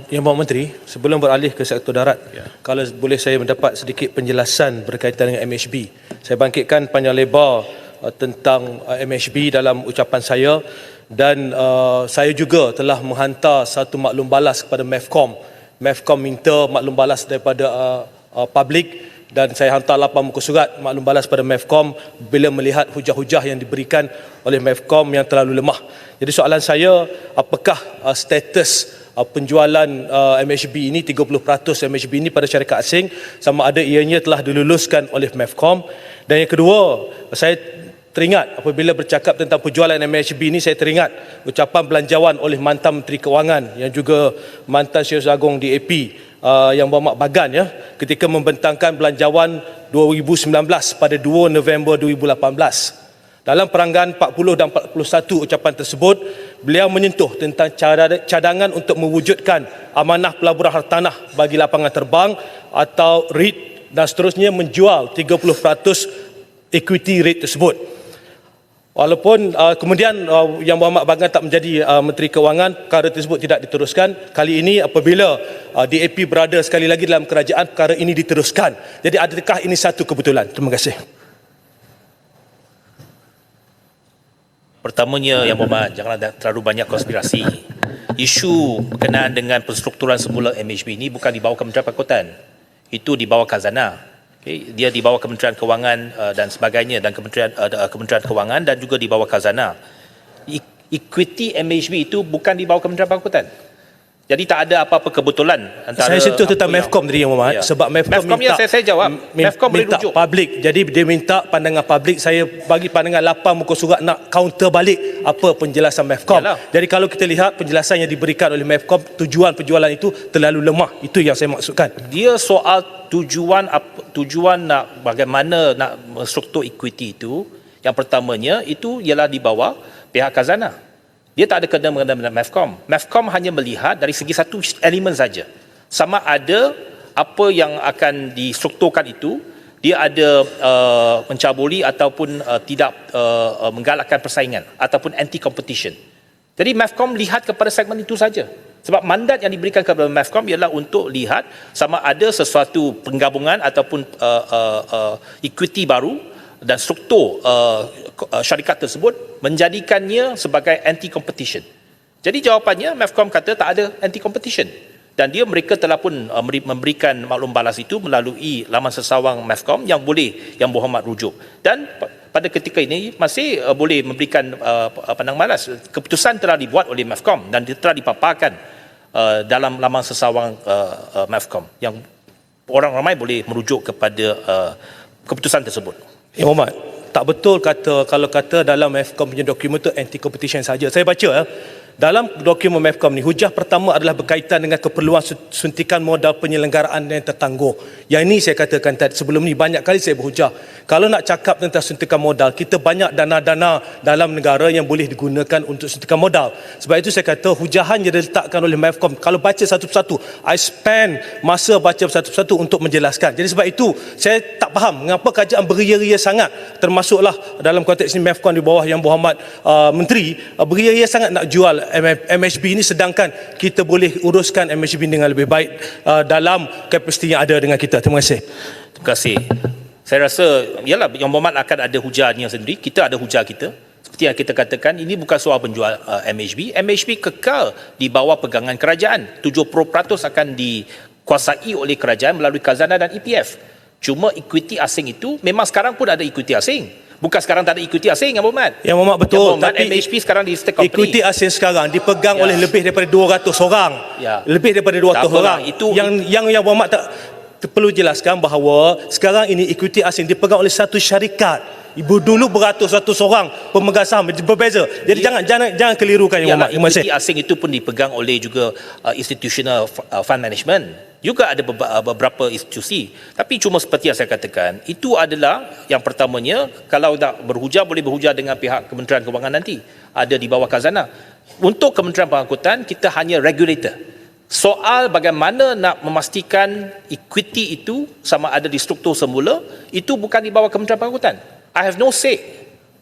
Yang Pak Menteri, sebelum beralih ke sektor darat, kalau boleh saya mendapat sedikit penjelasan berkaitan dengan MHB. Saya bangkitkan panjang lebar tentang MHB dalam ucapan saya, dan saya juga telah menghantar satu maklum balas kepada MEFCOM. MEFCOM minta maklum balas daripada publik, dan saya hantar 8 muka surat maklum balas pada MEFCOM bila melihat hujah-hujah yang diberikan oleh MEFCOM yang terlalu lemah. Jadi soalan saya, apakah status penjualan MHB ini, 30% MHB ini pada syarikat asing, sama ada ianya telah diluluskan oleh MEFCOM? Dan yang kedua, saya teringat apabila bercakap tentang penjualan MHB ini, saya teringat ucapan belanjawan oleh mantan Menteri Kewangan yang juga mantan Syekh Zagong DAP, Yang Berhormat Bagan, ketika membentangkan belanjawan 2019 pada 2 November 2018. Dalam peranggaan 40 dan 41 ucapan tersebut, beliau menyentuh tentang cadangan untuk mewujudkan amanah pelaburan hartanah bagi lapangan terbang atau REIT, dan seterusnya menjual 30% equity REIT tersebut. Walaupun kemudian Yang Berhormat Bagan tak menjadi Menteri Kewangan, perkara tersebut tidak diteruskan. Kali ini apabila DAP berada sekali lagi dalam kerajaan, perkara ini diteruskan. Jadi adakah ini satu kebetulan? Terima kasih. Pertamanya, Yang Berhormat, janganlah terlalu banyak konspirasi. Isu berkenaan dengan penstrukturan semula MHB ini bukan di bawah Kementerian Pangkutan. Itu di bawah Khazanah. Okay. Dia di bawah Kementerian Kewangan dan sebagainya, dan Kementerian Kewangan dan juga di bawah Khazanah. Equity MHB itu bukan di bawah Kementerian Pangkutan. Jadi tak ada apa-apa kebetulan antara. Saya sentuh tentang MEFCOM tadi, Yang Berhormat, sebab MEFCOM minta, saya jawab. MEFCOM boleh minta rujuk public. Jadi dia minta pandangan public. Saya bagi pandangan 8 muka surat nak counter balik apa penjelasan MEFCOM. Jadi kalau kita lihat penjelasan yang diberikan oleh MEFCOM, tujuan penjualan itu terlalu lemah. Itu yang saya maksudkan. Dia soal tujuan nak bagaimana nak struktur equity itu. Yang pertamanya itu ialah di bawah pihak Khazanah. Dia tak ada kena-mengena dengan MEFCOM. MEFCOM hanya melihat dari segi satu elemen saja. Sama ada apa yang akan distrukturkan itu, dia ada mencabuli ataupun tidak menggalakkan persaingan ataupun anti-competition. Jadi MEFCOM lihat kepada segmen itu saja. Sebab mandat yang diberikan kepada MEFCOM ialah untuk lihat sama ada sesuatu penggabungan ataupun equity baru dan struktur syarikat tersebut menjadikannya sebagai anti-competition. Jadi jawapannya, MEFCOM kata tak ada anti-competition. Dan mereka telah pun memberikan maklum balas itu melalui laman sesawang MEFCOM yang boleh Yang Berhormat rujuk. Dan pada ketika ini masih boleh memberikan pandangan balas. Keputusan telah dibuat oleh MEFCOM dan telah dipaparkan dalam laman sesawang MEFCOM yang orang ramai boleh merujuk kepada keputusan tersebut. Yang Berhormat, tak betul kalau kata dalam MEFCOM punya dokumen itu anti-competition saja. Saya baca dalam dokumen MEFCOM ni, hujah pertama adalah berkaitan dengan keperluan suntikan modal penyelenggaraan yang tertangguh. Yang ini saya katakan tadi, sebelum ni banyak kali saya berhujah. Kalau nak cakap tentang suntikan modal, kita banyak dana-dana dalam negara yang boleh digunakan untuk suntikan modal. Sebab itu saya kata hujahan yang diletakkan oleh MEFCOM, kalau baca satu-satu, I spend masa baca satu-satu untuk menjelaskan. Jadi sebab itu saya tak faham mengapa kerajaan beria-ria sangat, termasuklah dalam konteks ini MEFCOM di bawah Yang Berhormat Menteri, beria-ria sangat nak jual MHB ini, sedangkan kita boleh uruskan MHB dengan lebih baik dalam kapasiti yang ada dengan kita. Terima kasih. Terima kasih. Saya rasa ialah Yang Berhormat akan ada hujahnya sendiri, kita ada hujah kita. Seperti yang kita katakan, ini bukan soal penjual MHB. MHB kekal di bawah pegangan kerajaan. 70% akan dikuasai oleh kerajaan melalui Khazanah dan EPF. Cuma equity asing itu memang sekarang pun ada equity asing. Bukan sekarang tak ada equity asing, Yang Berhormat. Yang Berhormat betul, tapi MHB sekarang di state company. Equity asing sekarang dipegang oleh lebih daripada 200 orang. Lebih daripada 200 orang. Itu yang Berhormat tak perlu jelaskan bahawa sekarang ini equity asing dipegang oleh satu syarikat. Ibu dulu beratus-ratus orang pemegang saham, berbeza. Jadi jangan kelirukan, Yang Berhormat. Terima kasih. Equity asing itu pun dipegang oleh juga institutional fund management. Juga ada beberapa institusi. Tapi cuma seperti yang saya katakan, itu adalah yang pertamanya, kalau nak berhujah, boleh berhujah dengan pihak Kementerian Kewangan nanti. Ada di bawah Khazanah. Untuk Kementerian Pangkutan, kita hanya regulator. Soal bagaimana nak memastikan equity itu sama ada di struktur semula, itu bukan di bawah Kementerian Pangkutan. I have no say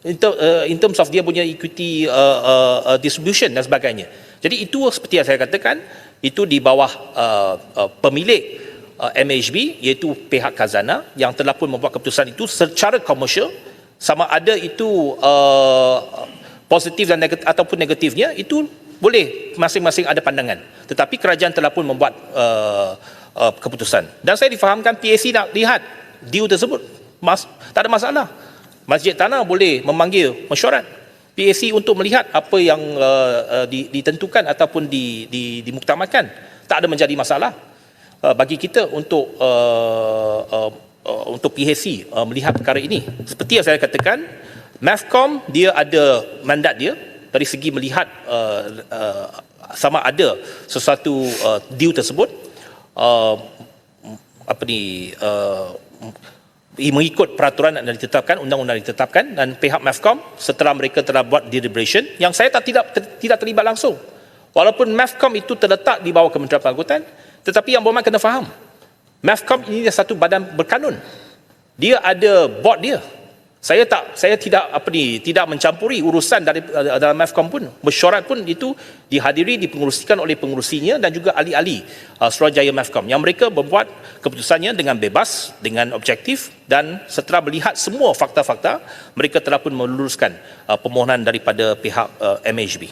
in terms of dia punya equity distribution dan sebagainya. Jadi itu seperti yang saya katakan, itu di bawah pemilik MHB iaitu pihak khazanah yang telah pun membuat keputusan itu secara komersial, sama ada itu positif dan ataupun negatifnya itu boleh masing-masing ada pandangan, tetapi kerajaan telah pun membuat keputusan dan saya difahamkan PAC nak lihat deal tersebut, tak ada masalah. Masjid Tanah boleh memanggil mesyuarat PAC untuk melihat apa yang ditentukan ataupun dimuktamadkan, tak ada menjadi masalah bagi kita untuk PAC melihat perkara ini. Seperti yang saya katakan, MAVCOM dia ada mandat dia dari segi melihat sama ada sesuatu deal tersebut mengikut peraturan yang ditetapkan, undang-undang ditetapkan, dan pihak MAVCOM setelah mereka telah buat deliberation yang saya tidak terlibat langsung. Walaupun MAVCOM itu terletak di bawah Kementerian Pengangkutan, tetapi yang berhormat kena faham, MAVCOM ini satu badan berkanun. Dia ada board dia. Saya tidak mencampuri urusan dari dalam MAVCOM pun. Mesyuarat pun itu dihadiri, dipengerusikan oleh pengerusinya dan juga ahli-ahli Suruhanjaya MAVCOM yang mereka membuat keputusannya dengan bebas, dengan objektif, dan setelah melihat semua fakta-fakta, mereka telah pun meluluskan permohonan daripada pihak MHB.